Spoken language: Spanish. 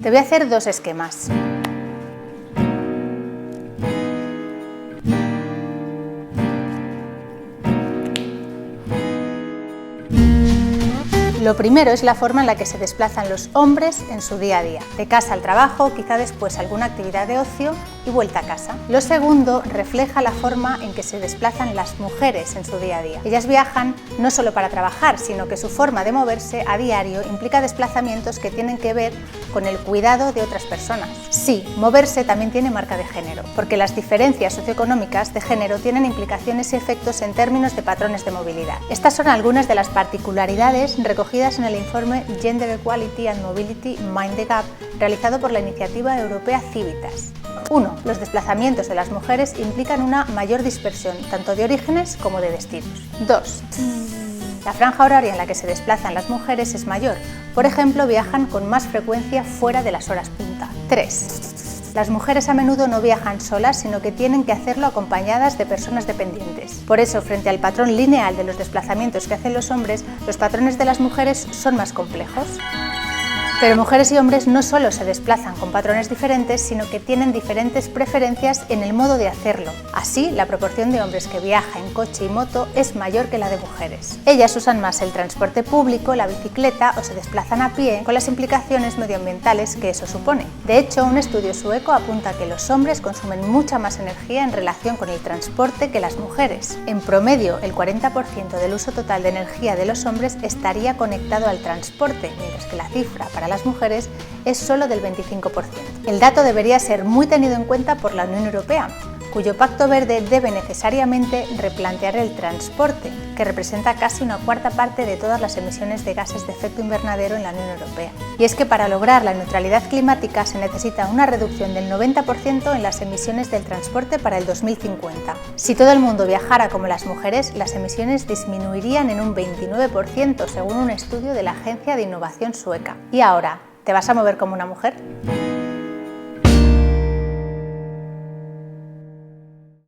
Te voy a hacer dos esquemas. Lo primero es la forma en la que se desplazan los hombres en su día a día, de casa al trabajo, quizá después alguna actividad de ocio y vuelta a casa. Lo segundo refleja la forma en que se desplazan las mujeres en su día a día. Ellas viajan no solo para trabajar, sino que su forma de moverse a diario implica desplazamientos que tienen que ver con el cuidado de otras personas. Sí, moverse también tiene marca de género, porque las diferencias socioeconómicas de género tienen implicaciones y efectos en términos de patrones de movilidad. Estas son algunas de las particularidades recogidas en el informe Gender Equality and Mobility Mind the Gap, realizado por la iniciativa europea Civitas. 1. Los desplazamientos de las mujeres implican una mayor dispersión, tanto de orígenes como de destinos. 2. La franja horaria en la que se desplazan las mujeres es mayor. Por ejemplo, viajan con más frecuencia fuera de las horas punta. 3. Las mujeres a menudo no viajan solas, sino que tienen que hacerlo acompañadas de personas dependientes. Por eso, frente al patrón lineal de los desplazamientos que hacen los hombres, los patrones de las mujeres son más complejos. Pero mujeres y hombres no solo se desplazan con patrones diferentes, sino que tienen diferentes preferencias en el modo de hacerlo. Así, la proporción de hombres que viaja en coche y moto es mayor que la de mujeres. Ellas usan más el transporte público, la bicicleta o se desplazan a pie, con las implicaciones medioambientales que eso supone. De hecho, un estudio sueco apunta que los hombres consumen mucha más energía en relación con el transporte que las mujeres. En promedio, el 40% del uso total de energía de los hombres estaría conectado al transporte, mientras que la cifra para las mujeres es solo del 25%. El dato debería ser muy tenido en cuenta por la Unión Europea, cuyo Pacto Verde debe necesariamente replantear el transporte, que representa casi una cuarta parte de todas las emisiones de gases de efecto invernadero en la Unión Europea. Y es que para lograr la neutralidad climática se necesita una reducción del 90% en las emisiones del transporte para el 2050. Si todo el mundo viajara como las mujeres, las emisiones disminuirían en un 29%, según un estudio de la Agencia de Innovación sueca. Y ahora, ¿te vas a mover como una mujer?